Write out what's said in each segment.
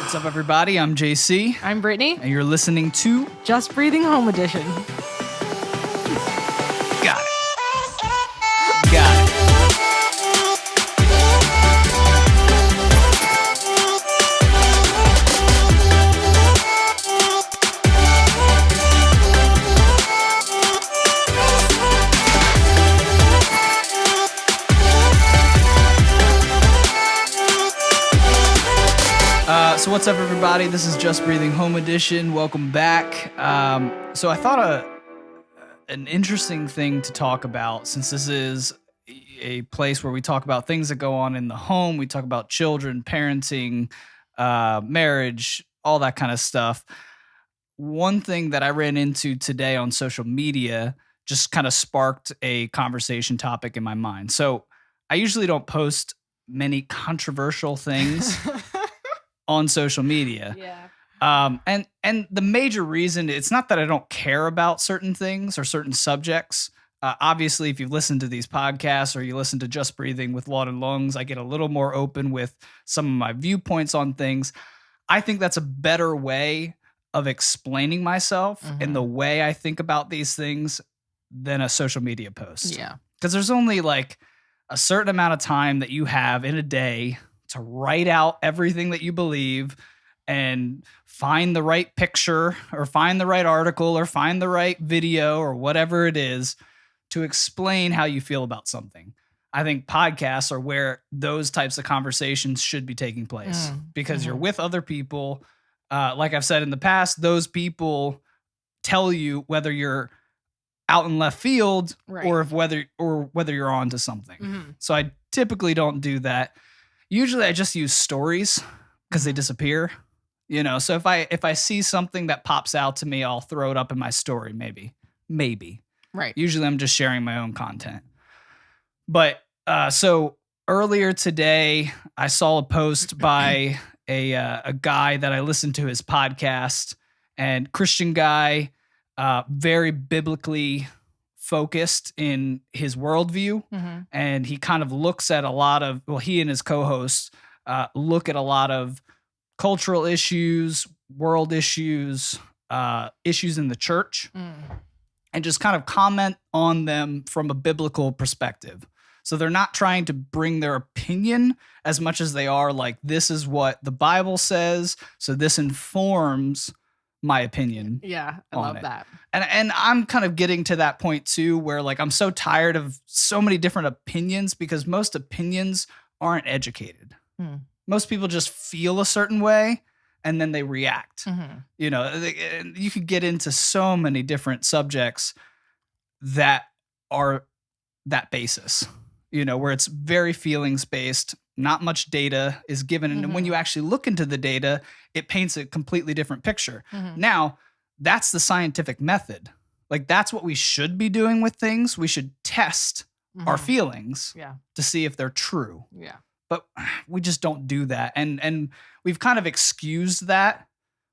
What's up, everybody? I'm JC. I'm Brittany. And you're listening to Just Breathing Home Edition. Got it. Got it. So what's up, everybody? This is Just Breathing Home Edition. Welcome back. So I thought an interesting thing to talk about, since this is a place where we talk about things that go on in the home. We talk about children, parenting, marriage, all that kind of stuff. One thing that I ran into today on social media just kind of sparked a conversation topic in my mind. So I usually don't post many controversial things on social media. Yeah. And the major reason, it's not that I don't care about certain things or certain subjects. Obviously, if you've listened to these podcasts or you listen to Just Breathing with Laud and Lungs, I get a little more open with some of my viewpoints on things. I think that's a better way of explaining myself and the way I think about these things than a social media post. Yeah. Because there's only like a certain amount of time that you have in a day to write out everything that you believe and find the right picture or find the right article or find the right video or whatever it is to explain how you feel about something. I think podcasts are where those types of conversations should be taking place because you're with other people. Like I've said in the past, those people tell you whether you're out in left field or whether you're on to something. So I typically don't do that. Usually I just use stories because they disappear, so if I see something that pops out to me, I'll throw it up in my story. Maybe. Right. Usually I'm just sharing my own content. But so earlier today, I saw a post by a guy that I listened to his podcast, and Christian guy, very biblically focused in his worldview. And he kind of looks at a lot of, he and his co-hosts look at a lot of cultural issues, world issues, issues in the church, and just kind of comment on them from a biblical perspective. So they're not trying to bring their opinion as much as they are like, this is what the Bible says, so this informs my opinion. Yeah, I love that. And I'm kind of getting to that point too, where like I'm so tired of so many different opinions because most opinions aren't educated. Most people just feel a certain way and then they react. You could get into so many different subjects that are that basis, where it's very feelings based. Not much data is given. And when you actually look into the data, it paints a completely different picture. Now, that's the scientific method. Like, that's what we should be doing with things. We should test our feelings to see if they're true. Yeah. But we just don't do that. And we've kind of excused that.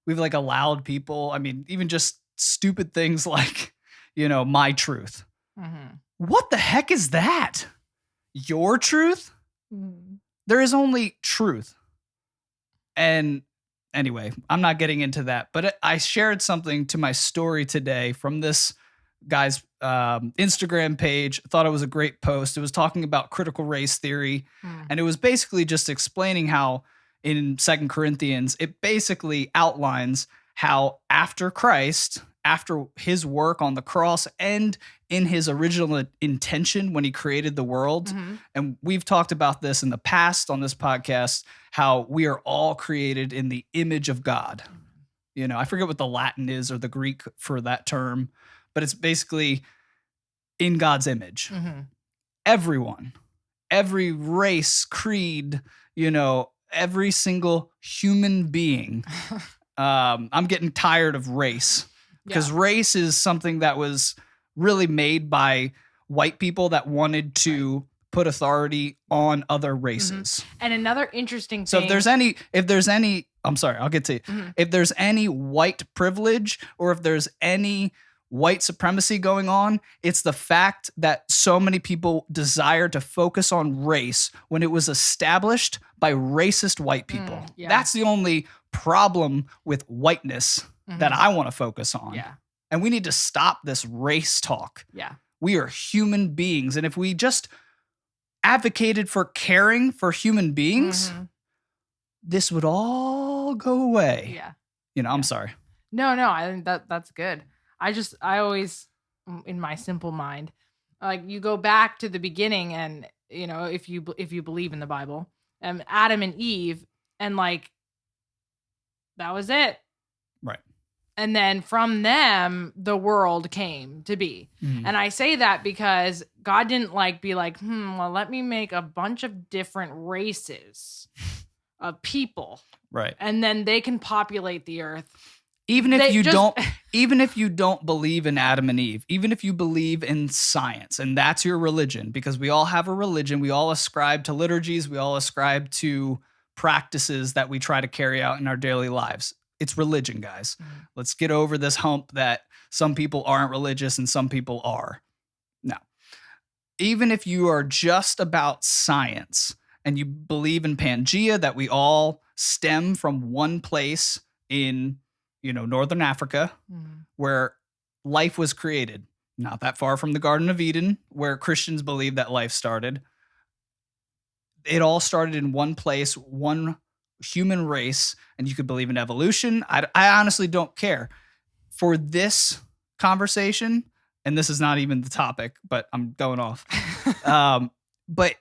We've like allowed people, I mean, even just stupid things like, my truth. What the heck is that? Your truth? There is only truth. And anyway, I'm not getting into that, but I shared something to my story today from this guy's Instagram page. Thought it was a great post. It was talking about critical race theory. And it was basically just explaining how in 2 Corinthians, it basically outlines how after Christ, after his work on the cross and in his original intention when he created the world. And we've talked about this in the past on this podcast, how we are all created in the image of God. I forget what the Latin is or the Greek for that term, but it's basically in God's image. Everyone, every race, creed, every single human being. I'm getting tired of race. Because race is something that was really made by white people that wanted to put authority on other races. And another interesting thing. So if there's any, I'm sorry, I'll get to you. If there's any white privilege or if there's any white supremacy going on. It's the fact that so many people desire to focus on race when it was established by racist white people. Yeah. That's the only problem with whiteness that I want to focus on. Yeah. And we need to stop this race talk. Yeah. We are human beings. And if we just advocated for caring for human beings, this would all go away. Yeah. You know, I'm sorry. No, I think that's good. I always, in my simple mind, like you go back to the beginning and, you know, if you believe in the Bible, Adam and Eve, and like, that was it. Right. And then from them, the world came to be. And I say that because God didn't like be like, well, let me make a bunch of different races of people. Right. And then they can populate the earth. Even if you don't believe in Adam and Eve, even if you believe in science and that's your religion, because we all have a religion, we all ascribe to liturgies, we all ascribe to practices that we try to carry out in our daily lives. It's religion, guys. Let's get over this hump that some people aren't religious and some people are. No. Even if you are just about science and you believe in Pangea, that we all stem from one place in, you know, Northern Africa, where life was created, not that far from the Garden of Eden, where Christians believe that life started. It all started in one place, one human race, and you could believe in evolution. I honestly don't care. For this conversation, and this is not even the topic, but I'm going off. But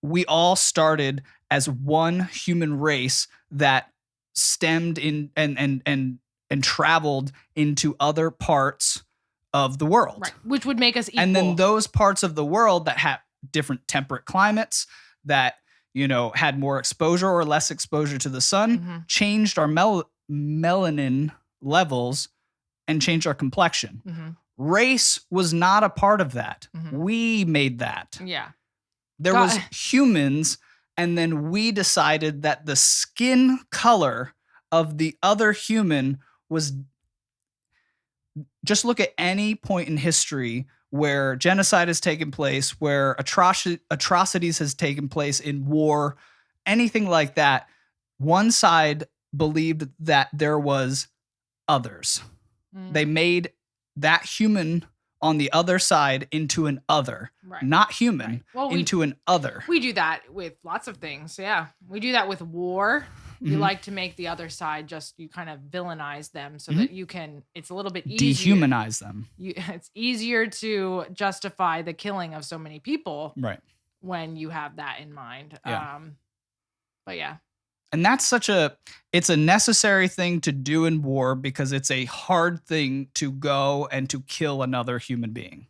we all started as one human race that stemmed in and traveled into other parts of the world. Right. Which would make us equal. And then those parts of the world that have different temperate climates, that, you know, had more exposure or less exposure to the sun, changed our melanin levels and changed our complexion. Race was not a part of that. We made that. Yeah. There was humans, and then we decided that the skin color of the other human was... Just look at any point in history where genocide has taken place, where atrocities has taken place in war, anything like that. One side believed that there was others. They made that human on the other side into an other, not human, into an other. We do that with lots of things. Yeah. We do that with war. You like to make the other side you kind of villainize them so that you can, it's a little bit easier. Dehumanize them. It's easier to justify the killing of so many people. Right. When you have that in mind. Yeah. But yeah. And that's it's a necessary thing to do in war because it's a hard thing to go and to kill another human being.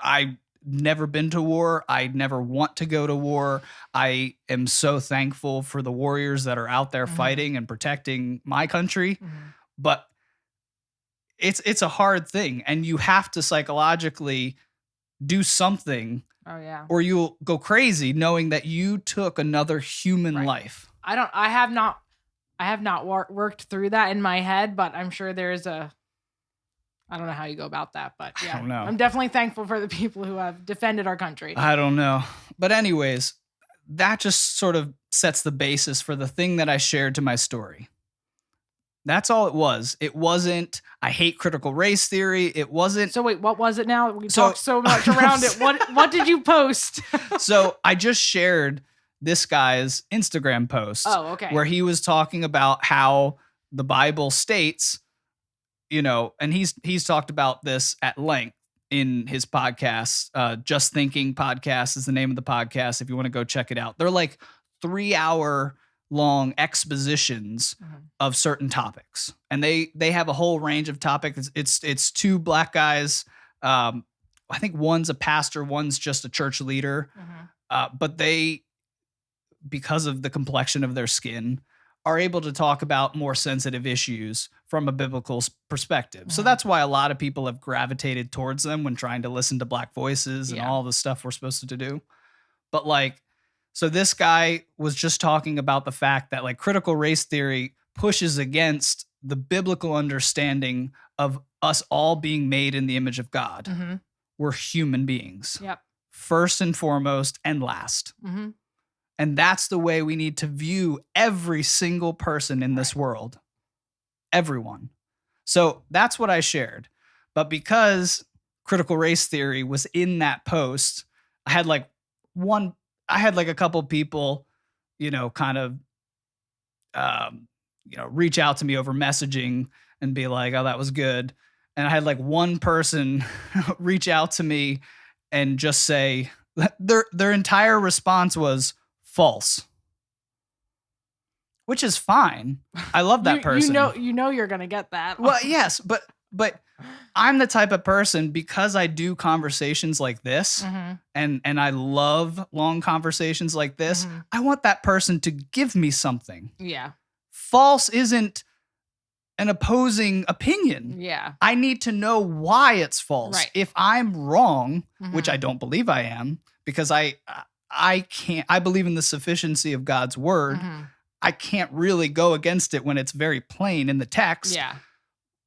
I've never been to war. I never want to go to war. I am so thankful for the warriors that are out there fighting and protecting my country. But it's a hard thing, and you have to psychologically do something. Oh yeah. Or you'll go crazy knowing that you took another human life. I have not worked through that in my head, but I'm sure there's I don't know how you go about that, but yeah. I don't know. I'm definitely thankful for the people who have defended our country. I don't know. But anyways, that just sort of sets the basis for the thing that I shared to my story. That's all it was. It wasn't, I hate critical race theory. It wasn't. So wait, what was it now? We talked so much around it. What did you post? So I just shared this guy's Instagram post. Oh, okay. Where he was talking about how the Bible states, you know, and he's talked about this at length in his podcast. Just Thinking Podcast is the name of the podcast. If you want to go check it out, they're like 3-hour long expositions of certain topics, and they have a whole range of topics. It's two black guys. I think one's a pastor, one's just a church leader. But they, because of the complexion of their skin, are able to talk about more sensitive issues from a biblical perspective. So that's why a lot of people have gravitated towards them when trying to listen to black voices and all the stuff we're supposed to do. But like, so this guy was just talking about the fact that like critical race theory pushes against the biblical understanding of us all being made in the image of God. Mm-hmm. We're human beings. Yep. First and foremost and last. Mm-hmm. And that's the way we need to view every single person in this world. Everyone. So that's what I shared. But because critical race theory was in that post, I had like a couple people, kind of, reach out to me over messaging and be like, oh, that was good. And I had like one person reach out to me and just say their entire response was false, which is fine. I love that person. You know you're gonna get that. Well, yes, but I'm the type of person, because I do conversations like this, mm-hmm. and I love long conversations like this. Mm-hmm. I want that person to give me something. Yeah. False isn't an opposing opinion. Yeah. I need to know why it's false. Right. If I'm wrong, Mm-hmm. which I don't believe I am, because I believe in the sufficiency of God's word. Mm-hmm. I can't really go against it when it's very plain in the text. Yeah.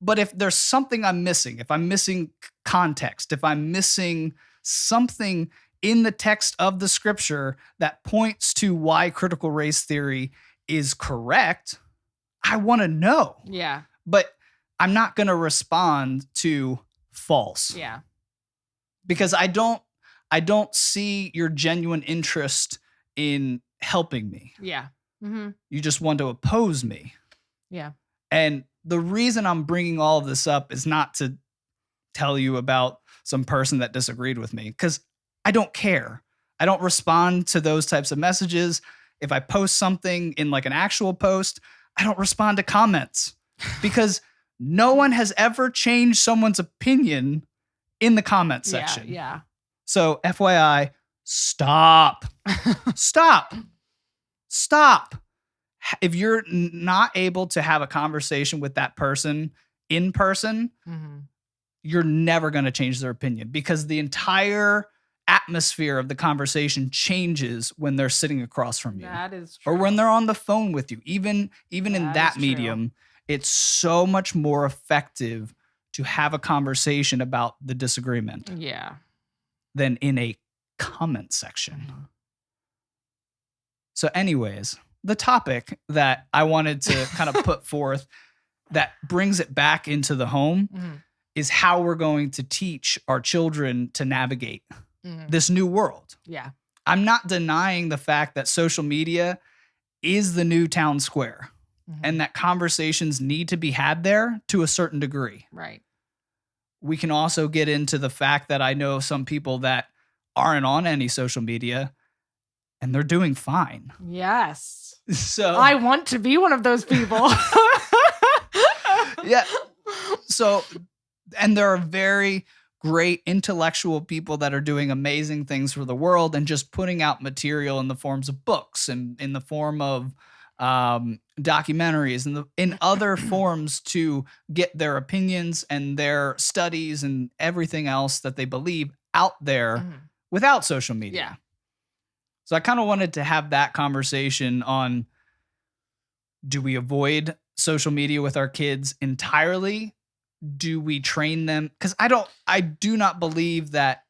But if there's something I'm missing, if I'm missing context, if I'm missing something in the text of the scripture that points to why critical race theory is correct, I want to know. Yeah. But I'm not going to respond to false. Yeah. Because I don't see your genuine interest in helping me. Yeah. Mm-hmm. You just want to oppose me. Yeah. And the reason I'm bringing all of this up is not to tell you about some person that disagreed with me, because I don't care. I don't respond to those types of messages. If I post something in like an actual post, I don't respond to comments, because no one has ever changed someone's opinion in the comment section. Yeah. So FYI, stop. Stop. If you're not able to have a conversation with that person in person, Mm-hmm. you're never going to change their opinion, because the entire atmosphere of the conversation changes when they're sitting across from you. That is true. Or when they're on the phone with you. Even in That that is true. medium, it's so much more effective to have a conversation about the disagreement Yeah. than in a comment section. Mm-hmm. So anyways, the topic that I wanted to kind of put forth that brings it back into the home Mm-hmm. is how we're going to teach our children to navigate Mm-hmm. this new world. Yeah. I'm not denying the fact that social media is the new town square, Mm-hmm. and that conversations need to be had there to a certain degree. Right. We can also get into the fact that I know some people that aren't on any social media and they're doing fine. Yes. So I want to be one of those people. yeah. So, and there are very great intellectual people that are doing amazing things for the world and just putting out material in the forms of books and in the form of documentaries and in other forms to get their opinions and their studies and everything else that they believe out there Mhm. without social media. Yeah. So I kind of wanted to have that conversation on, do we avoid social media with our kids entirely? Do we train them? Because I do not believe that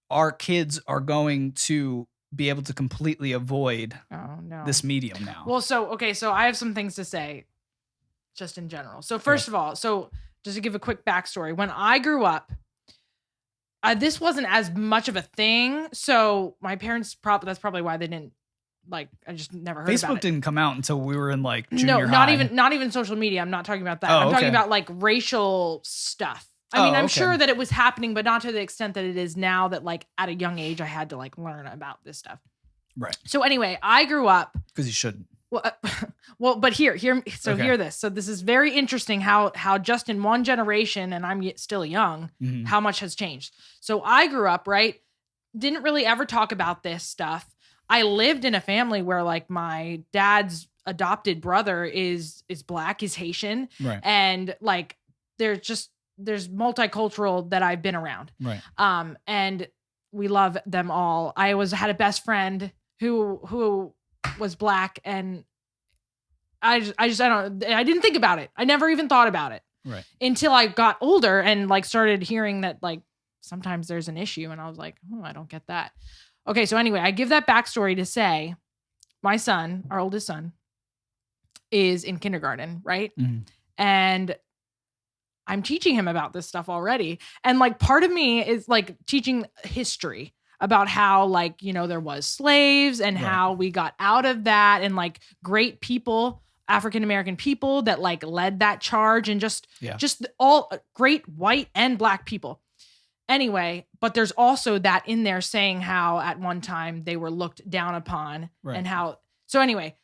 our kids are going to be able to completely avoid Oh no. this medium now. Well, so I have some things to say just in general. So first of all, so just to give a quick backstory, when I grew up, this wasn't as much of a thing. So my parents that's probably why they didn't I just never heard about Facebook it. didn't come out until we were in like junior high. not even social media. I'm not talking about that. Oh, I'm talking okay. about like racial stuff. I mean, I'm okay. sure that it was happening, but not to the extent that it is now, that like at a young age, I had to like learn about this stuff. Right. So anyway, I grew up. Because you shouldn't. Well, but hear Okay. hear this. So this is very interesting how just in one generation, and I'm still young, Mhm. how much has changed. So I grew up, right? Didn't really ever talk about this stuff. I lived in a family where like my dad's adopted brother is black, he's Haitian, Right. and like there's multicultural that I've been around. Right. And we love them all. I had a best friend who was black, and I didn't think about it. I never even thought about it. Right. Until I got older and like started hearing that like sometimes there's an issue, and I was like, oh, I don't get that. Okay, so anyway, I give that backstory to say my son, our oldest son, is in kindergarten, right? Mm-hmm. And I'm teaching him about this stuff already. And like part of me is like teaching history about how like, you know, there was slaves and how we got out of that, and like great people, African-American people that like led that charge, and just all great white and black people. Anyway, but there's also that in there saying how at one time they were looked down upon and how, so anyway,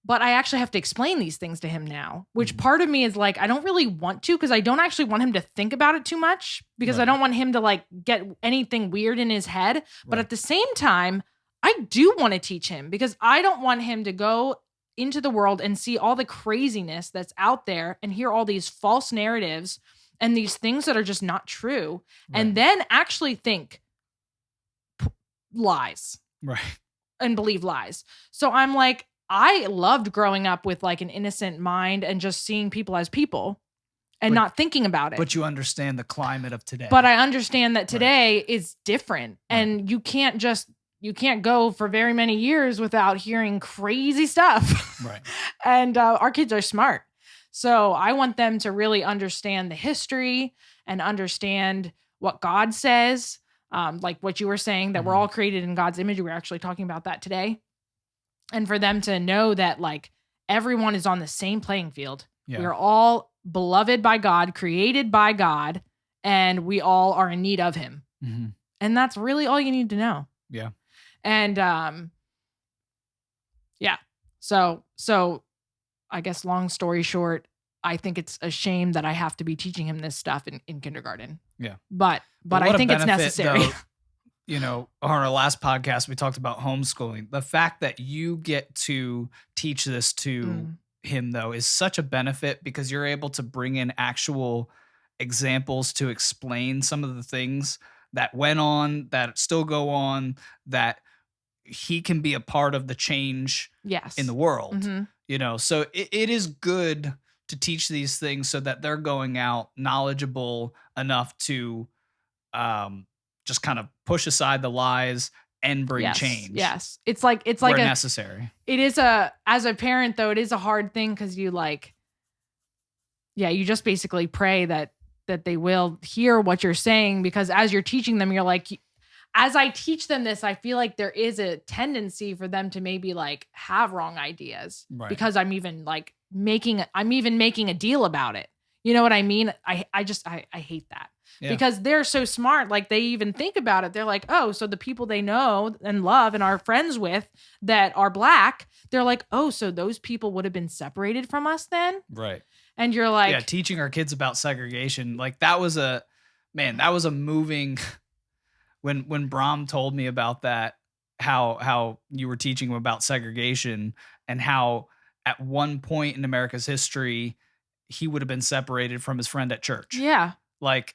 but I actually have to explain these things to him now, which part of me is like, I don't really want to, because I don't actually want him to think about it too much, because I don't want him to like get anything weird in his head. But at the same time, I do want to teach him, because I don't want him to go into the world and see all the craziness that's out there and hear all these false narratives and these things that are just not true, and then actually think lies, and believe lies. So I'm like, I loved growing up with like an innocent mind and just seeing people as people and not thinking about it. But you understand the climate of today. But I understand that today is different, and you can't go for very many years without hearing crazy stuff. Right. And our kids are smart. So I want them to really understand the history and understand what God says. Like what you were saying, that we're all created in God's image. We were actually talking about that today. And for them to know that like everyone is on the same playing field. Yeah. We are all beloved by God, created by God, and we all are in need of him. Mm-hmm. And that's really all you need to know. Yeah. And yeah. So I guess long story short, I think it's a shame that I have to be teaching him this stuff in kindergarten. Yeah. But I think it's necessary. Though, you know, on our last podcast, we talked about homeschooling. The fact that you get to teach this to him, though, is such a benefit, because you're able to bring in actual examples to explain some of the things that went on, that still go on, that he can be a part of the change in the world. Mm-hmm. You know, so it is good to teach these things so that they're going out knowledgeable enough to just kind of push aside the lies and bring change. Yes. It's like necessary. It is as a parent though, it is a hard thing, because you you just basically pray that they will hear what you're saying, because as you're teaching them, you're like, as I teach them this, I feel like there is a tendency for them to maybe like have wrong ideas, because I'm even making a deal about it. You know what I mean? I hate that. Yeah. Because they're so smart. Like they even think about it. They're like, oh, so the people they know and love and are friends with that are black, they're like, oh, so those people would have been separated from us then? Right. And you're like, yeah, teaching our kids about segregation. Like that was a moving, when Brahm told me about that, how you were teaching him about segregation, and how at one point in America's history, he would have been separated from his friend at church. Yeah. Like,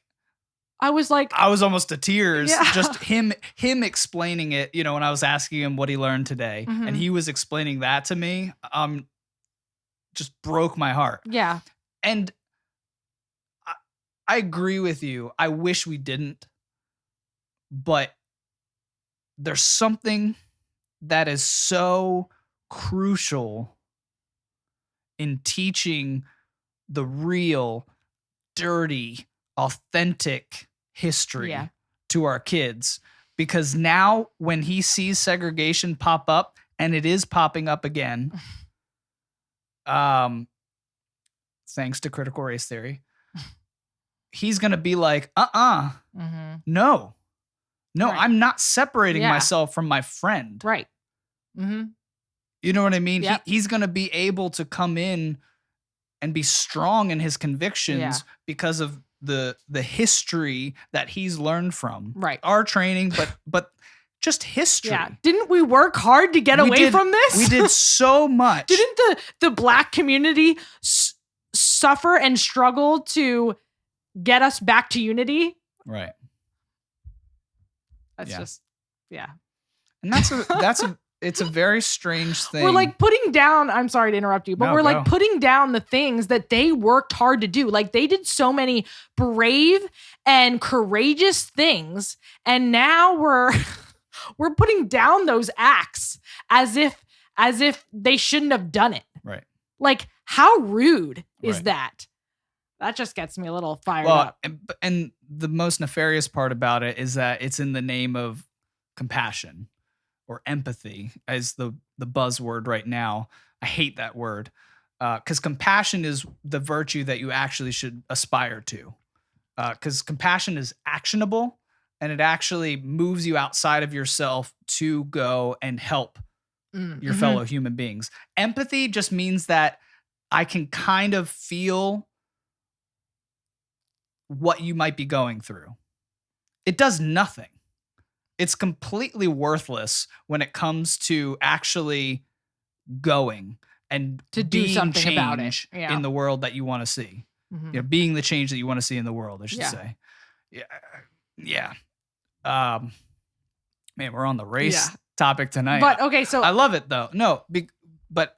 I was almost to tears, just him explaining it, you know, when I was asking him what he learned today, and he was explaining that to me, just broke my heart. Yeah. And I agree with you. I wish we didn't, but there's something that is so crucial in teaching the real, dirty, authentic history to our kids, because now when he sees segregation pop up, and it is popping up again, thanks to critical race theory, he's going to be like, no, I'm not separating myself from my friend. Right. Mm-hmm. You know what I mean? Yep. He's going to be able to come in and be strong in his convictions because of the history that he's learned from. Right. Our training, but just history. Yeah. Didn't we work hard to get away from this? We did so much. Didn't the black community suffer and struggle to get us back to unity? Right. That's just, And that's a it's a very strange thing. We're like putting down, I'm sorry to interrupt you, but No, we're like go. putting down the things that they worked hard to do. Like they did so many brave and courageous things. And now we're we're putting down those acts as if they shouldn't have done it. Right. Like how rude is Right. that? That just gets me a little fired Well, up. and the most nefarious part about it is that it's in the name of compassion or empathy as the buzzword right now. I hate that word because compassion is the virtue that you actually should aspire to. Because compassion is actionable and it actually moves you outside of yourself to go and help your fellow human beings. Empathy just means that I can kind of feel what you might be going through. It does nothing. It's completely worthless when it comes to actually going and To do being something about it. change Yeah. in the world that you want to see. Mhm. You know, being the change that you want to see in the world, I should Yeah. say. Yeah. Man, we're on the race Yeah. topic tonight. But okay, so I love it though. No, but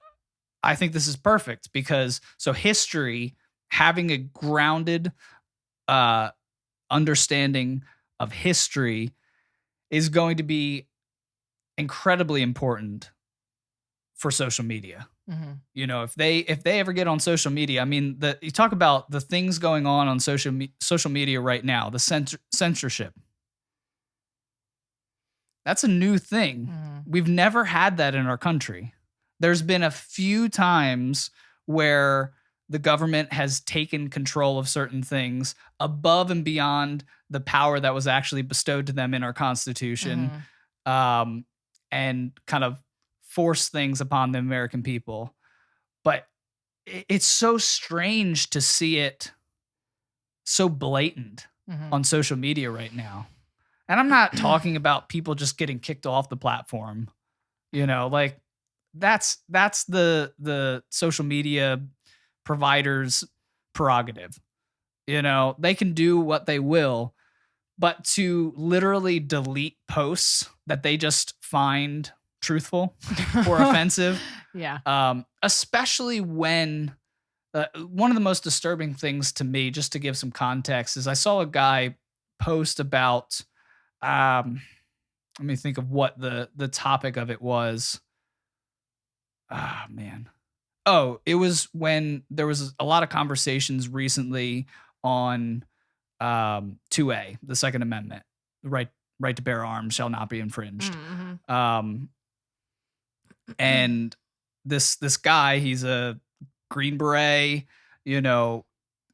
I think this is perfect because so history, having a grounded understanding of history is going to be incredibly important for social media. Mhm. You know, if they ever get on social media, I mean, you talk about the things going on social media right now, the censorship. That's a new thing. Mhm. We've never had that in our country. There's been a few times where the government has taken control of certain things above and beyond the power that was actually bestowed to them in our Constitution, and kind of force things upon the American people. But it's so strange to see it so blatant Mhm. on social media right now. And I'm not talking about people just getting kicked off the platform. You know, like that's the social media providers' prerogative. You know, they can do what they will, but to literally delete posts that they just find truthful or offensive, especially when one of the most disturbing things to me, just to give some context, is I saw a guy post about let me think of what the topic of it was. Ah, man. Oh, it was when there was a lot of conversations recently on 2A, the Second Amendment, the right to bear arms shall not be infringed. And this guy, he's a Green Beret, you know,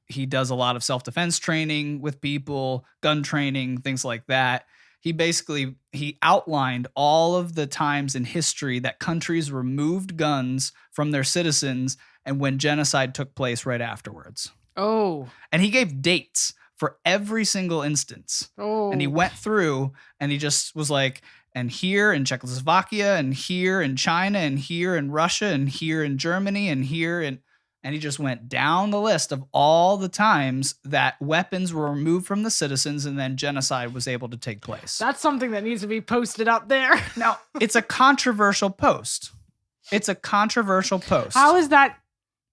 he does a lot of self-defense training with people, gun training, things like that. He outlined all of the times in history that countries removed guns from their citizens and when genocide took place right afterwards. Oh. And he gave dates for every single instance. Oh. And he went through and he just was like, and here in Czechoslovakia, and here in China, and here in Russia, and here in Germany, and here in... And he just went down the list of all the times that weapons were removed from the citizens and then genocide was able to take place. That's something that needs to be posted up there. Now, it's a controversial post. It's a controversial post. How is that?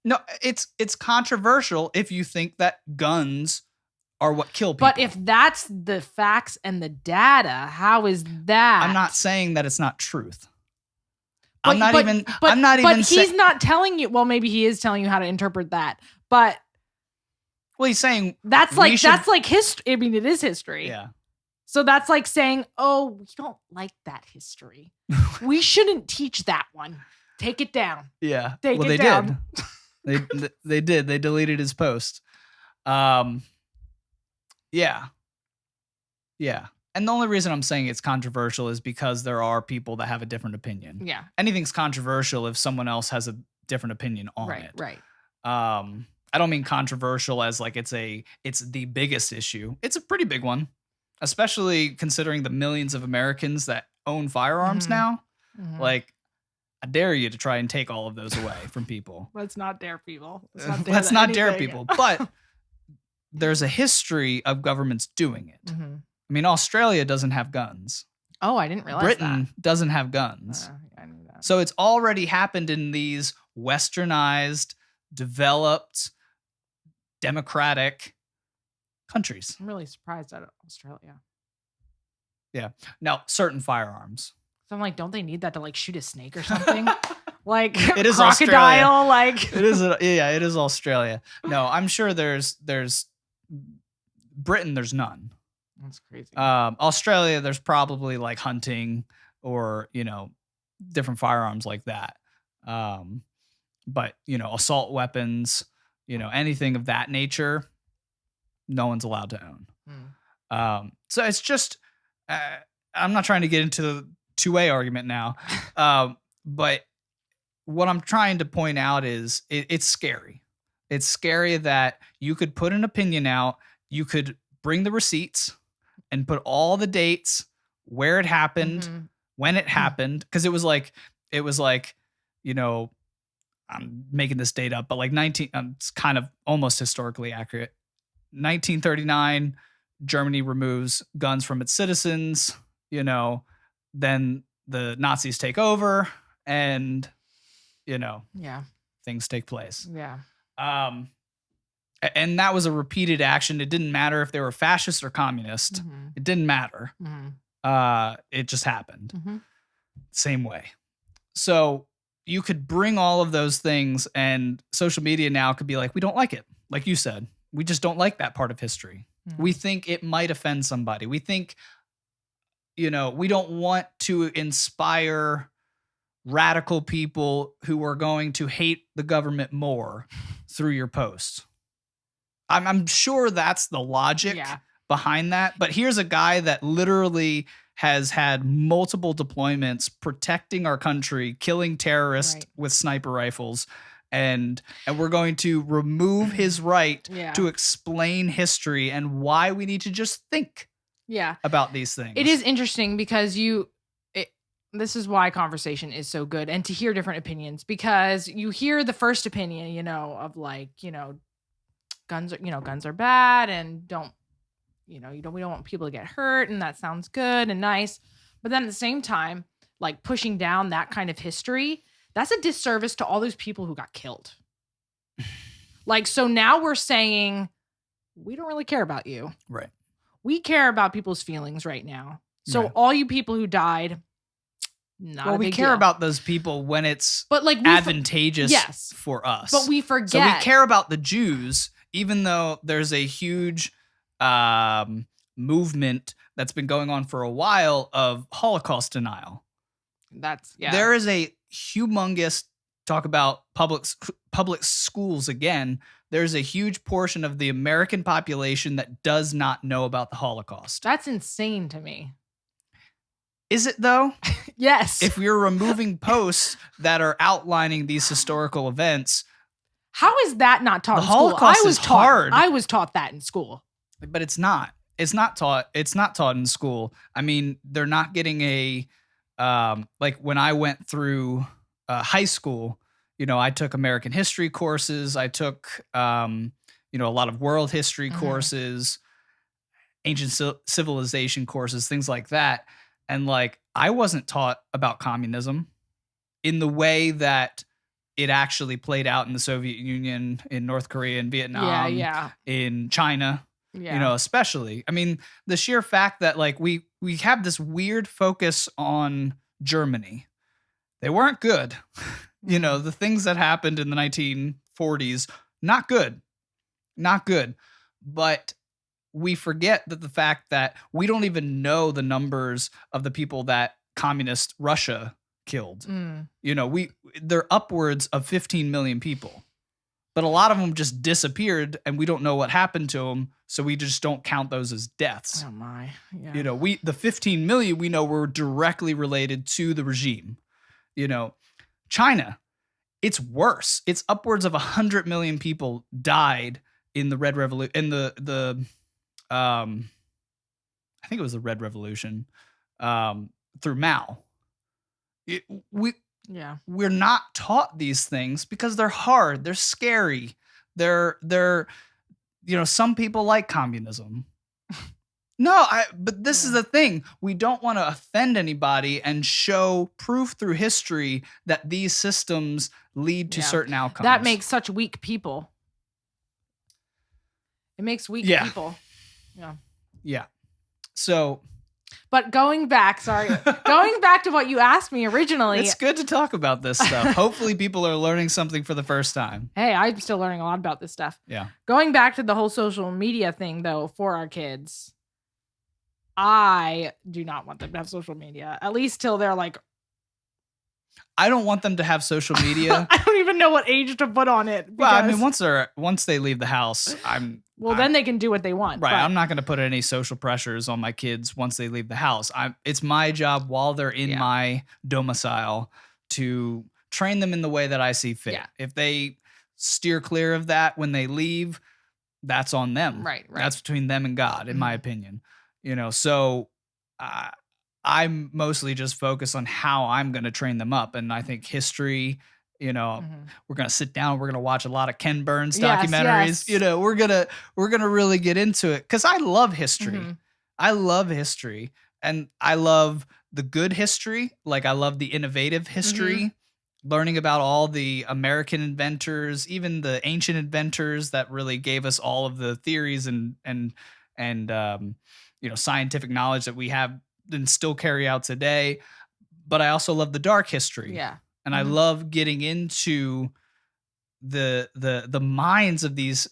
No, it's controversial if you think that guns are what kill people. But if that's the facts and the data, how is that? I'm not saying that it's not truth. But I'm not even he's not telling you. Well, maybe he is telling you how to interpret that. But well, he's saying that's like history. I mean, it is history. Yeah. So that's like saying, "Oh, we don't like that history. We shouldn't teach that one. Take it down." Yeah. Take well, it they down. did. They did. They deleted his post. Yeah. Yeah. And the only reason I'm saying it's controversial is because there are people that have a different opinion. Yeah. Anything's controversial if someone else has a different opinion on it. Right. I don't mean controversial as like it's the biggest issue. It's a pretty big one, especially considering the millions of Americans that own firearms now. Mm-hmm. Like, I dare you to try and take all of those away from people. Let's not dare people. Let's not dare people. But there's a history of governments doing it. Mm-hmm. I mean, Australia doesn't have guns. Oh, I didn't realize Britain doesn't have guns. I knew that. So it's already happened in these westernized, developed, democratic countries. I'm really surprised at Australia. Yeah. Now, certain firearms. So I'm like, don't they need that to like shoot a snake or something? Like It is crocodile, like It is Australia. No, I'm sure there's Britain, there's none. that's crazy. Australia, there's probably like hunting or, different firearms like that. But, assault weapons, anything of that nature, no one's allowed to own. So it's just, I'm not trying to get into the two-way argument now. But what I'm trying to point out is it's scary. It's scary that you could put an opinion out, you could bring the receipts and put all the dates, where it happened, when it happened. Cause it was like, I'm making this date up, but like it's kind of almost historically accurate. 1939, Germany removes guns from its citizens, then the Nazis take over and, things take place. Yeah. And that was a repeated action. It didn't matter if they were fascist or communist. It didn't matter. It just happened. Same way. So you could bring all of those things, and social media now could be like, we don't like it. Like you said, we just don't like that part of history. We think it might offend somebody. We think, we don't want to inspire radical people who are going to hate the government more through your posts. I'm sure that's the logic behind that. But here's a guy that literally has had multiple deployments protecting our country, killing terrorists with sniper rifles. And we're going to remove his right to explain history and why we need to just think about these things. It is interesting because this is why conversation is so good, and to hear different opinions, because you hear the first opinion, of like, guns are bad and we don't want people to get hurt, and that sounds good and nice. But then at the same time, like pushing down that kind of history, that's a disservice to all those people who got killed. Like, so now we're saying we don't really care about you. Right. We care about people's feelings right now. So all you people who died, we care about those people when it's advantageous for us. But we forget. So we care about the Jews, even though there's a huge movement that's been going on for a while of Holocaust denial. There is a humongous talk about public schools again. There's a huge portion of the American population that does not know about the Holocaust. That's insane to me. Is it though? Yes. If you're removing posts that are outlining these historical events, how is that not taught in school? Holocaust is hard. I was taught that in school. But it's not. It's not taught in school. I mean, they're not getting a like when I went through high school, I took American history courses. I took a lot of world history courses, ancient civilization courses, things like that. And like, I wasn't taught about communism in the way that it actually played out in the Soviet Union, in North Korea, and Vietnam, in China, especially. I mean, the sheer fact that like we have this weird focus on Germany. They weren't good. The things that happened in the 1940s, not good. But we forget that the fact that we don't even know the numbers of the people that communist Russia killed. They're upwards of 15 million people, but a lot of them just disappeared and we don't know what happened to them. So we just don't count those as deaths. Oh my. Yeah. The 15 million we know were directly related to the regime. China, it's worse. It's upwards of 100 million people died in the Red Revolution, in I think it was the Red Revolution, through Mao. We're not taught these things because they're hard. They're scary. They're some people like communism. No, but this is Yeah. the thing. We don't want to offend anybody and show proof through history that these systems lead to Yeah. certain outcomes. That makes such weak people. It makes weak Yeah. people. Yeah. Yeah. So But going back to what you asked me originally. it's good to talk about this stuff. Hopefully people are learning something for the first time. Hey, I'm still learning a lot about this stuff. Yeah. Going back to the whole social media thing, though, for our kids, I do not want them to have social media, at least till they're like, I don't want them to have social media. I don't even know what age to put on it. Well, I mean, because- once they leave the house, then they can do what they want. right. but- I'm not going to put any social pressures on my kids once they leave the house. It's my job while they're in Yeah. my domicile to train them in the way that I see fit. Yeah. If they steer clear of that when they leave, that's on them. Right. That's between them and God, in my opinion. So I'm mostly just focused on how I'm going to train them up. And I think history, Mhm. we're going to sit down, we're going to watch a lot of Ken Burns Yes, documentaries. yes. We're going to really get into it cuz I love history. Mhm. I love history, and I love the good history. Like I love the innovative history, learning about all the American inventors, even the ancient inventors that really gave us all of the theories and scientific knowledge that we have and still carry out today. But I also love the dark history. Yeah. And I love getting into the minds of these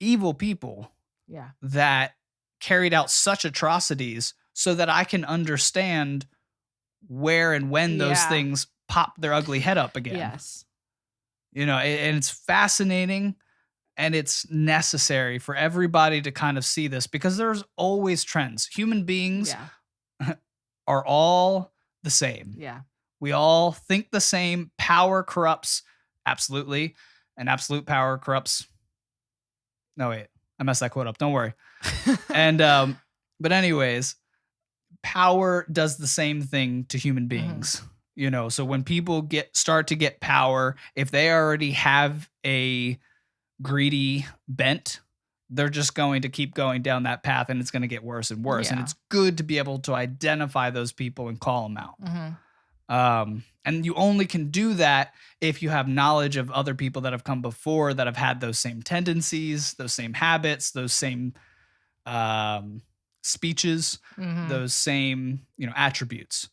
evil people Yeah. that carried out such atrocities so that I can understand where and when those Yeah. things pop their ugly head up again. Yes. And it's fascinating, and it's necessary for everybody to kind of see this because there's always trends. Human beings Yeah. are all the same. Yeah. We all think the same. Power corrupts, absolutely. And absolute power corrupts. No, wait. I messed that quote up. Don't worry. And but anyways, power does the same thing to human beings. So when people start to get power, if they already have a greedy bent, they're just going to keep going down that path, and it's going to get worse and worse. And Yeah. it's good to be able to identify those people and call them out. Mhm. And you only can do that if you have knowledge of other people that have come before that have had those same tendencies, those same habits, those same speeches, Mhm. those same attributes.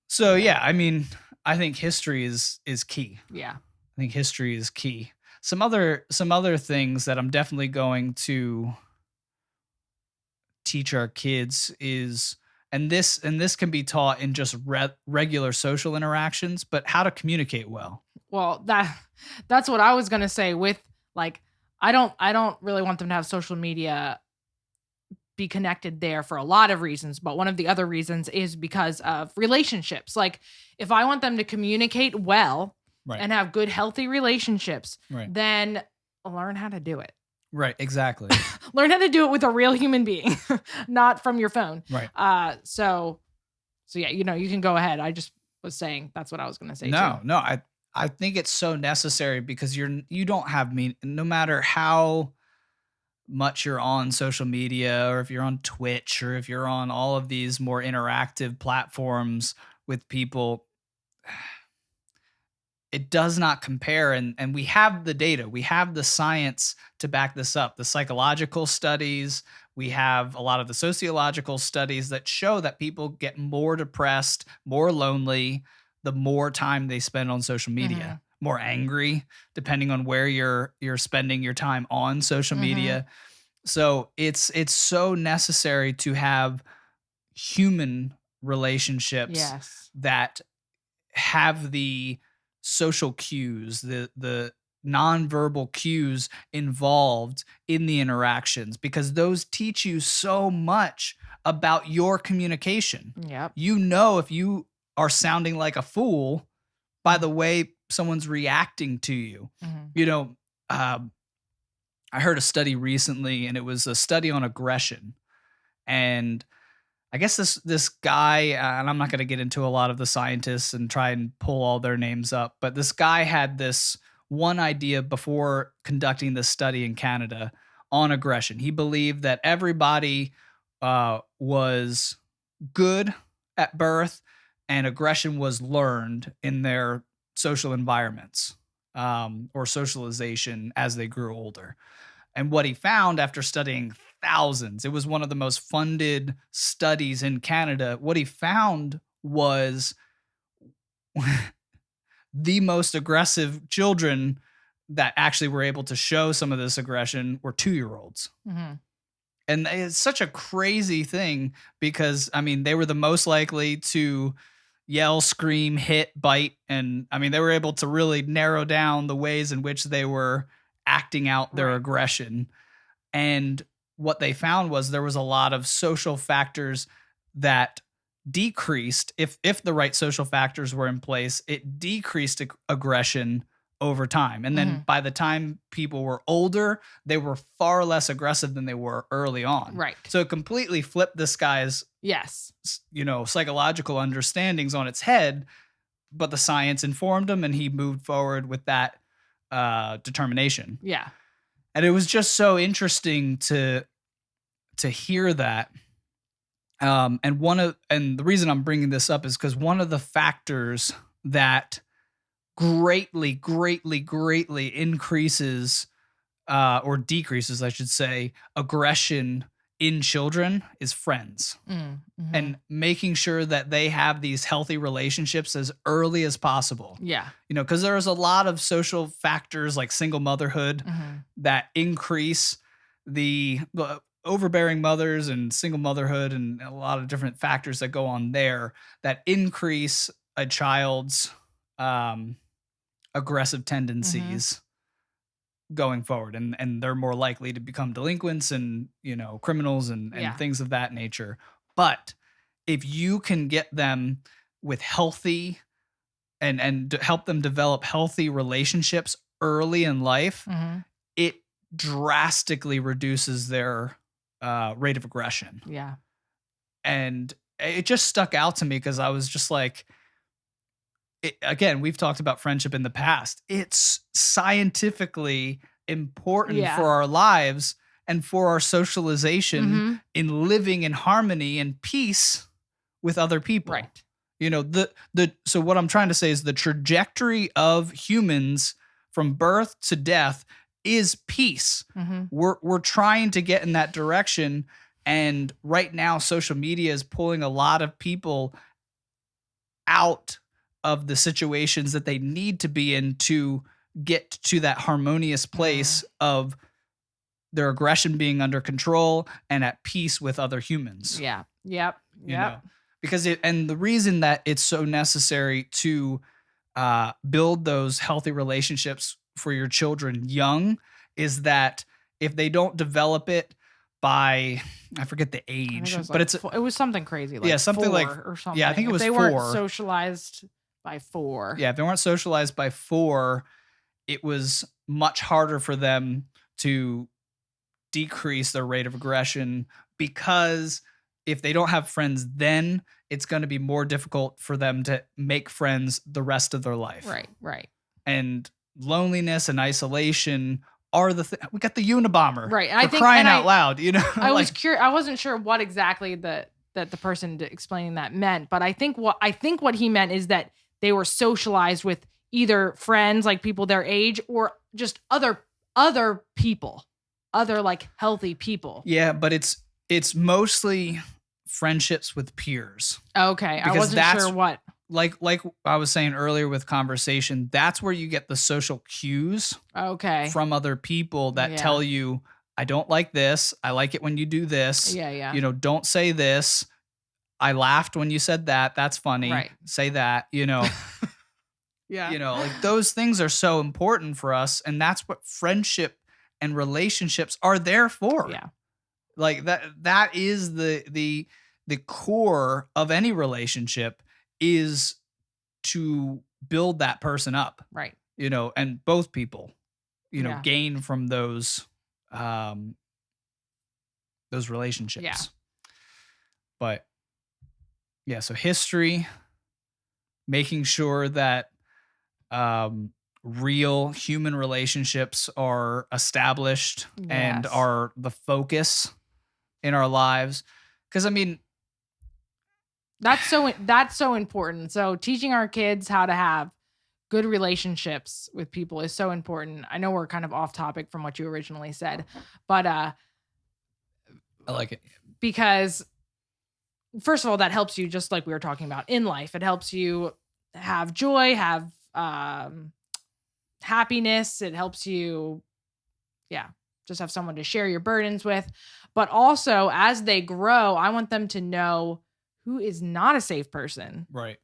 So yeah, I mean, I think history is key. Yeah. I think history is key. Some other things that I'm definitely going to teach our kids is, and this can be taught in just regular social interactions, but how to communicate well. Well, that's what I was gonna say. With like, I don't really want them to have social media be connected there for a lot of reasons, but one of the other reasons is because of relationships. Like, if I want them to communicate well Right. and have good, healthy relationships, Right. then learn how to do it. Right, exactly. Learn how to do it with a real human being, not from your phone. Right. So yeah, you can go ahead. I just was saying that's what I was gonna say. too. No, I think it's so necessary because you don't have no matter how much you're on social media, or if you're on Twitch, or if you're on all of these more interactive platforms with people, it does not compare. And we have the data, we have the science to back this up, the psychological studies, we have a lot of the sociological studies that show that people get more depressed, more lonely, the more time they spend on social media, more angry, depending on where you're spending your time on social media. So it's so necessary to have human relationships Yes. that have the social cues, the nonverbal cues involved in the interactions, because those teach you so much about your communication. Yep. If you are sounding like a fool by the way someone's reacting to you. I heard a study recently, and it was a study on aggression. And I guess this guy, and I'm not going to get into a lot of the scientists and try and pull all their names up, but this guy had this one idea before conducting this study in Canada on aggression. He believed that everybody was good at birth and aggression was learned in their social environments or socialization as they grew older. And what he found after studying thousands, it was one of the most funded studies in Canada. What he found was the most aggressive children that actually were able to show some of this aggression were 2-year-olds. Mm-hmm. And it's such a crazy thing because, I mean, they were the most likely to yell, scream, hit, bite. And I mean, they were able to really narrow down the ways in which they were acting out their aggression. And what they found was there was a lot of social factors that decreased. If the right social factors were in place, it decreased aggression over time. And then by the time people were older, they were far less aggressive than they were early on. Right. So it completely flipped this guy's, yes, psychological understandings on its head, but the science informed him and he moved forward with that determination. Yeah. And it was just so interesting to hear that. And the reason I'm bringing this up is because one of the factors that greatly increases or decreases, I should say, aggression in children is friends. Mm-hmm. And making sure that they have these healthy relationships as early as possible. Yeah. Because there's a lot of social factors like single motherhood that increase the overbearing mothers and single motherhood and a lot of different factors that go on there that increase a child's aggressive tendencies going forward. And they're more likely to become delinquents and, criminals and things of that nature. But if you can get them with healthy and help them develop healthy relationships early in life, it drastically reduces their rate of aggression. Yeah. And it just stuck out to me because I was just like, again, we've talked about friendship in the past. It's scientifically important for our lives and for our socialization in living in harmony and peace with other people. Right. So what I'm trying to say is the trajectory of humans from birth to death is peace. We're trying to get in that direction. And right now, social media is pulling a lot of people out of the situations that they need to be in to get to that harmonious place of their aggression being under control and at peace with other humans. Yeah. Yep. Because and the reason that it's so necessary to build those healthy relationships for your children young is that if they don't develop it by, I forget the age, but it was something crazy. Like something 4 like, or something. Yeah, I think it was if they 4. weren't socialized by 4. Yeah, if they weren't socialized by 4, it was much harder for them to decrease their rate of aggression because if they don't have friends then, it's going to be more difficult for them to make friends the rest of their life. Right. And loneliness and isolation are we got the Unabomber. Right. And crying out loud, I was curious. I wasn't sure what exactly that the person explaining that meant, but I think what he meant is that they were socialized with either friends, like people their age, or just other people, other like healthy people. Yeah, but it's mostly friendships with peers. Okay, because I wasn't sure what. Like I was saying earlier with conversation, that's where you get the social cues. Okay. From other people that tell you, I don't like this. I like it when you do this. Yeah. Don't say this. I laughed when you said that. That's funny. Right. Say that, Yeah. Like those things are so important for us. And that's what friendship and relationships are there for. Yeah. Like that is the core of any relationship is to build that person up. Right. And both people, Yeah. gain from those relationships. Yeah. But yeah, so history, making sure that real human relationships are established and Yes. are the focus in our lives. Because I mean, That's so important. So teaching our kids how to have good relationships with people is so important. I know we're kind of off topic from what you originally said, but I like it. because first of all, that helps you, just like we were talking about, in life. It helps you have joy, have happiness. It helps you, just have someone to share your burdens with. But also, as they grow, I want them to know who is not a safe person Right.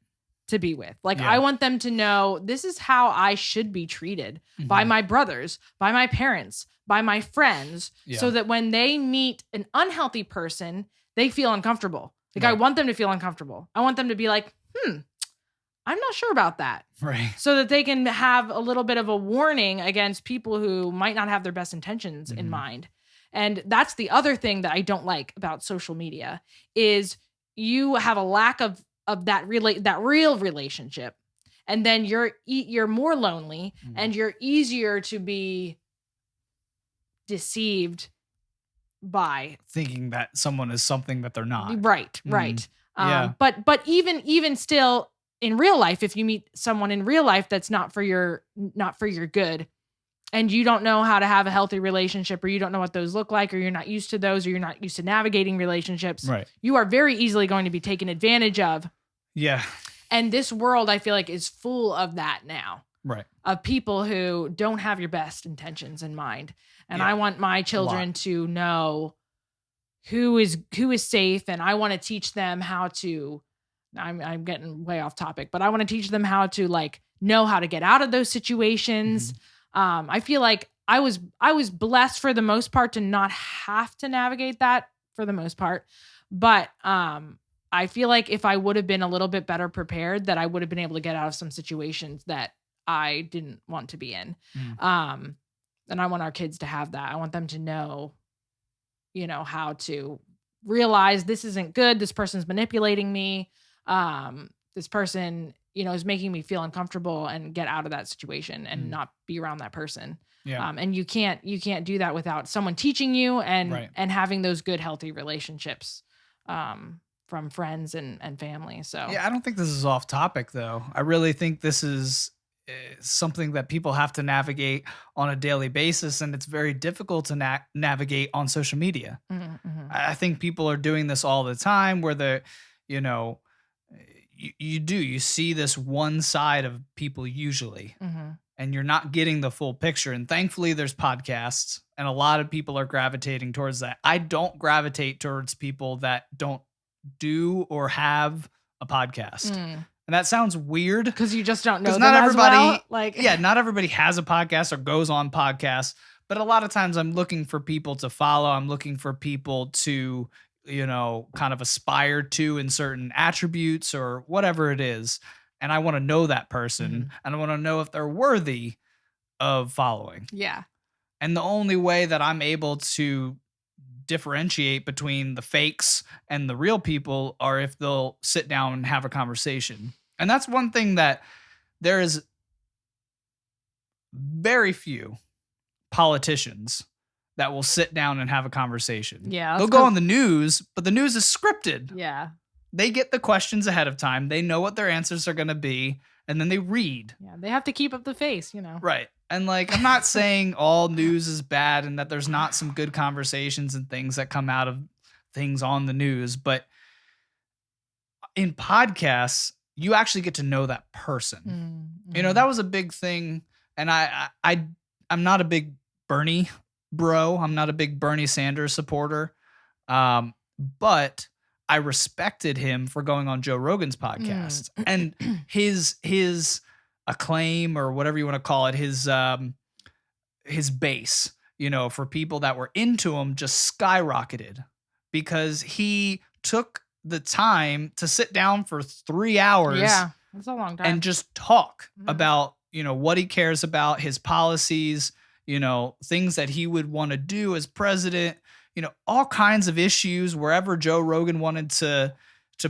to be with. Like, Yeah. I want them to know this is how I should be treated by Mhm. my brothers, by my parents, by my friends, so Yeah. that when they meet an unhealthy person, they feel uncomfortable. Like, I Right. want them to feel uncomfortable. I want them to be like, I'm not sure about that. Right. So that they can have a little bit of a warning against people who might not have their best intentions in Mhm. mind. And that's the other thing that I don't like about social media is you have a lack of that real relationship. And then you're more lonely Mhm. and you're easier to be deceived by. Thinking that someone is something that they're not. Right. Yeah. But even still in real life, if you meet someone in real life that's not for your good, and you don't know how to have a healthy relationship, or you don't know what those look like, or you're not used to those, or you're not used to navigating relationships, Right. you are very easily going to be taken advantage of. Yeah. And this world, I feel like, is full of that now, Right. of people who don't have your best intentions in mind. And Yeah. I want my children to know who is safe, and I want to teach them how to. I'm getting way off topic, but I want to teach them how to know how to get out of those situations. I feel like I was blessed for the most part to not have to navigate that for the most part, but I feel like if I would have been a little bit better prepared, that I would have been able to get out of some situations that I didn't want to be in. And I want our kids to have that. I want them to know, how to realize this isn't good. This person's manipulating me. This person, is making me feel uncomfortable, and get out of that situation and not be around that person. Yeah. And you can't do that without someone teaching you and Right. and having those good, healthy relationships from friends and family. So Yeah, I don't think this is off topic though. I really think this is something that people have to navigate on a daily basis, and it's very difficult to navigate on social media. I think people are doing this all the time, where the, you see this one side of people usually, and you're not getting the full picture. And thankfully, there's podcasts, and a lot of people are gravitating towards that. I don't gravitate towards people that don't do or have a podcast. And that sounds weird because you just don't know them not as everybody, well. yeah, not everybody has a podcast or goes on podcasts. But a lot of times I'm looking for people to follow. I'm looking for people to, kind of aspire to in certain attributes or whatever it is. And I want to know that person, and I want to know if they're worthy of following. Yeah. And the only way that I'm able to differentiate between the fakes and the real people are if they'll sit down and have a conversation. And that's one thing that there is very few politicians that will sit down and have a conversation. Yeah. They'll go on the news, but the news is scripted. Yeah. They get the questions ahead of time. They know what their answers are going to be, and then they read. Yeah. They have to keep up the face, Right. And I'm not saying all news is bad and that there's not some good conversations and things that come out of things on the news, but in podcasts, you actually get to know that person. That was a big thing. And I'm not a big Bernie bro. I'm not a big Bernie Sanders supporter. But I respected him for going on Joe Rogan's podcast and his acclaim, or whatever you want to call it, his base, for people that were into him just skyrocketed because he took the time to sit down for 3 hours. Yeah. That's a long time. And just talk about, what he cares about, his policies, things that he would want to do as president, all kinds of issues wherever Joe Rogan wanted to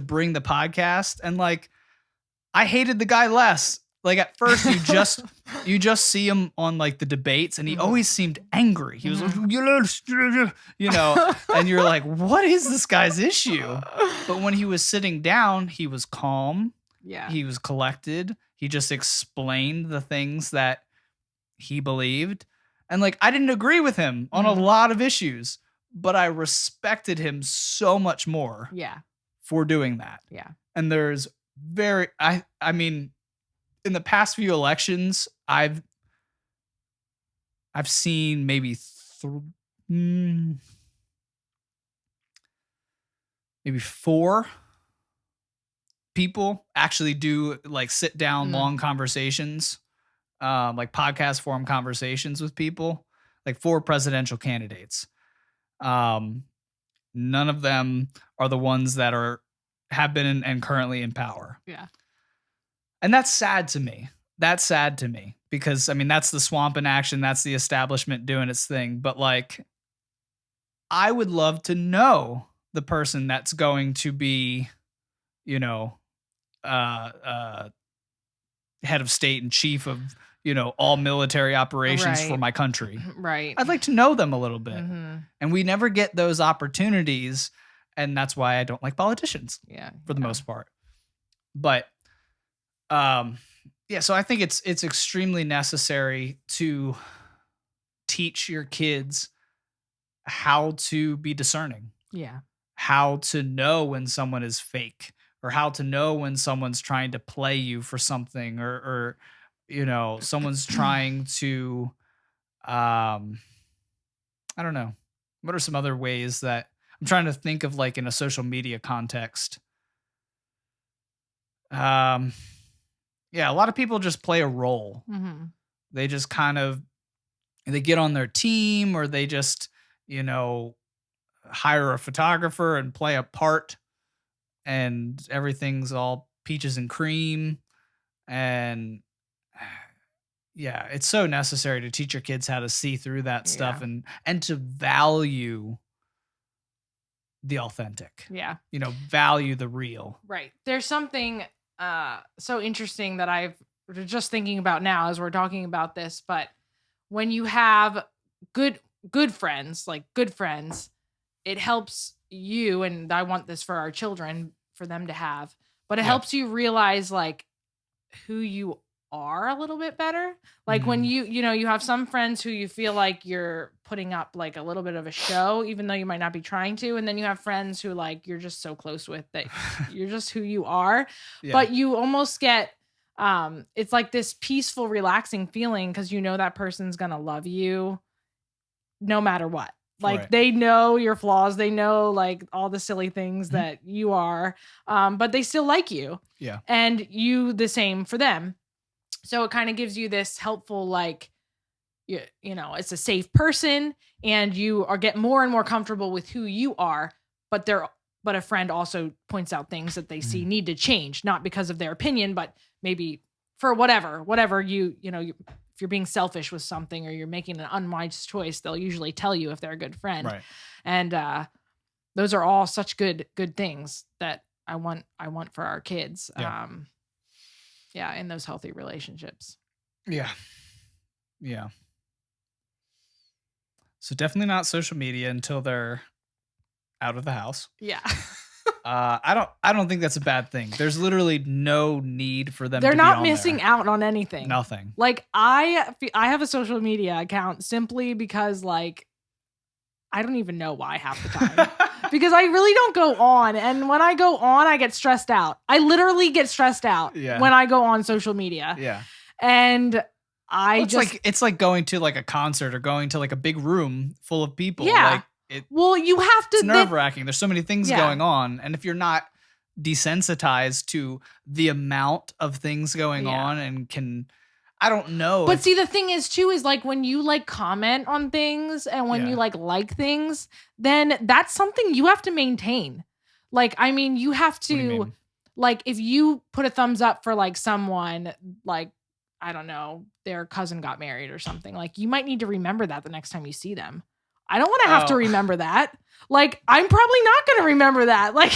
bring the podcast. And I hated the guy less Like at first you just see him on like the debates and he always seemed angry. He was like, you know, and you're like, what is this guy's issue? But when he was sitting down, he was calm. Yeah. He was collected. He just explained the things that he believed. And like, I didn't agree with him on a lot of issues, but I respected him so much more for doing that. Yeah. And there's I mean, in the past few elections, I've seen maybe maybe 4 people actually do like sit down long conversations, like podcast form conversations with people, like 4 presidential candidates. None of them are the ones that have been and currently in power. Yeah. And that's sad to me. Because I mean, that's the swamp in action. That's the establishment doing its thing. But like, I would love to know the person that's going to be, you know, head of state and chief of, you know, all military operations for my country. Right. I'd like to know them a little bit. And we never get those opportunities. And that's why I don't like politicians for the most part. But, so I think it's extremely necessary to teach your kids how to be discerning. Yeah. How to know when someone is fake, or how to know when someone's trying to play you for something, or you know, someone's trying to, I don't know. What are some other ways that I'm trying to think of, like in a social media context? A lot of people just play a role. They just kind of, they get on their team, or they just, you know, hire a photographer and play a part, and everything's all peaches and cream. And it's so necessary to teach your kids how to see through that stuff and to value the authentic. Yeah. You know, value the real. Right. There's something so interesting that I've just thinking about now as we're talking about this, but when you have good friends, it helps you, and I want this for our children, for them to have, but it helps you realize like who you are a little bit better. Like when you know, you have some friends who you feel like you're putting up like a little bit of a show, even though you might not be trying to. And then you have friends who like, you're just so close with that you're just who you are, but you almost get, it's like this peaceful, relaxing feeling, because you know that person's going to love you no matter what. Like they know your flaws. They know like all the silly things that you are, but they still like you. Yeah. And you the same for them. So it kind of gives you this helpful, like, you know, it's a safe person, and you get more and more comfortable with who you are, but a friend also points out things that they see need to change, not because of their opinion, but maybe for whatever you know, if you're being selfish with something, or you're making an unwise choice, they'll usually tell you if they're a good friend. Right. And those are all such good things that I want for our kids. In those healthy relationships. Yeah. So definitely not social media until they're out of the house. Yeah. I don't think that's a bad thing. There's literally no need for them. They're not missing out on anything. Nothing. Like I have a social media account simply because like I don't even know why half the time. Because I really don't go on. And when I go on, I get stressed out. I literally get stressed out when I go on social media. Yeah. And it's like going to like a concert, or going to like a big room full of people. Yeah. Well, you have to. It's nerve-wracking. There's so many things going on. And if you're not desensitized to the amount of things going on, and I don't know. But see, the thing is too, is like when you like comment on things, and when you like things, then that's something you have to maintain. Like, I mean, you have to, like, if you put a thumbs up for like someone, like, I don't know, their cousin got married or something, like you might need to remember that the next time you see them. I don't want to have to remember that. Like, I'm probably not going to remember that. Like,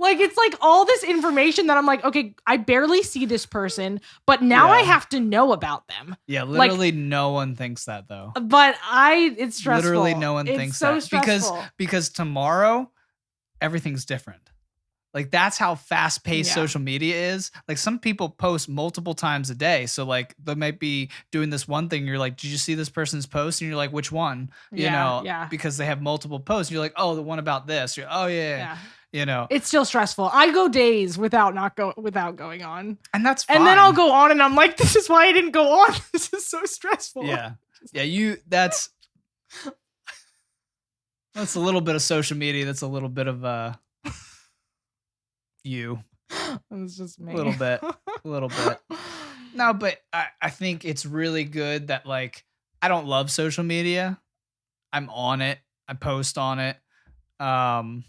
it's like all this information that I'm like, okay, I barely see this person, but now I have to know about them. Yeah, literally no one thinks that though. But it's stressful. Literally no one thinks so that stressful. because tomorrow everything's different. Like, that's how fast-paced social media is. Like, some people post multiple times a day. So, like, they might be doing this one thing. You're like, did you see this person's post? And you're like, which one? You know, because they have multiple posts. You're like, oh, the one about this. You're, oh, yeah. You know, it's still stressful. I go days without going on. And that's fine. And then I'll go on and I'm like, this is why I didn't go on. This is so stressful. Yeah. Yeah, that's a little bit of social media. That's a little bit of you. It's just me. A little bit. No, but I think it's really good that, like, I don't love social media. I'm on it. I post on it. And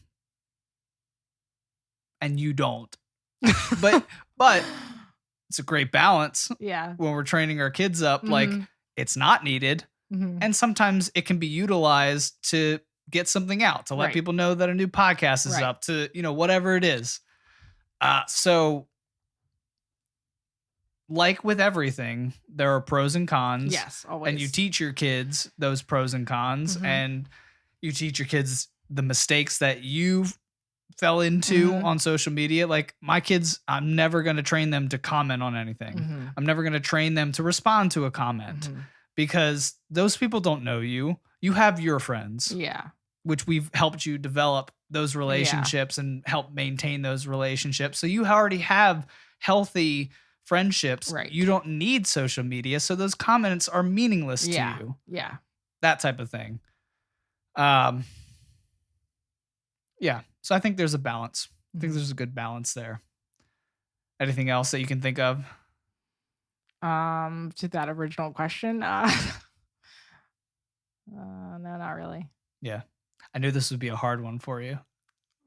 you don't. but it's a great balance. Yeah. When we're training our kids up, like, it's not needed. And sometimes it can be utilized to get something out, to let people know that a new podcast is up, to, you know, whatever it is. So, like with everything, there are pros and cons. Yes, always. And you teach your kids those pros and cons, and you teach your kids the mistakes that you fell into on social media. Like, my kids, I'm never going to train them to comment on anything. I'm never going to train them to respond to a comment because those people don't know you. You have your friends. Yeah. Which we've helped you develop those relationships and help maintain those relationships. So you already have healthy friendships. Right. You don't need social media. So those comments are meaningless to you. Yeah. That type of thing. Yeah. So I think there's a balance. I think there's a good balance there. Anything else that you can think of? To that original question? No, not really. Yeah. I knew this would be a hard one for you.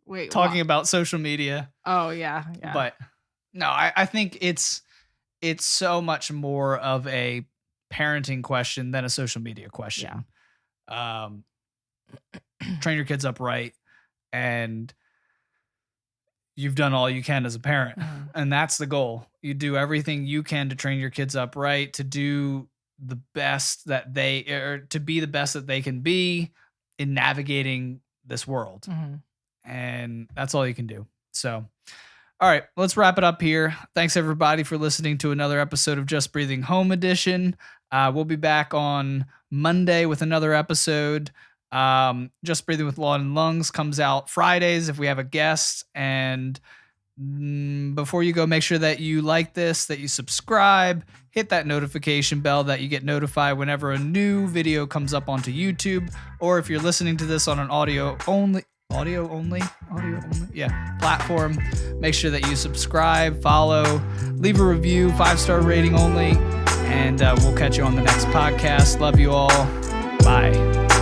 Wait, talking about social media. Oh, yeah. But no, I think it's so much more of a parenting question than a social media question. Yeah. Train your kids up right, and you've done all you can as a parent, and that's the goal. You do everything you can to train your kids up right, to do the best that to be the best that they can be in navigating this world. And that's all you can do. So, all right, let's wrap it up here. Thanks everybody for listening to another episode of Just Breathing Home Edition. We'll be back on Monday with another episode. Just Breathing with Lawn and Lungs comes out Fridays if we have a guest. And before you go, make sure that you like this, that you subscribe, hit that notification bell that you get notified whenever a new video comes up onto YouTube, or if you're listening to this on an audio only platform, make sure that you subscribe, follow, leave a review, 5-star rating only, and we'll catch you on the next podcast. Love you all. Bye.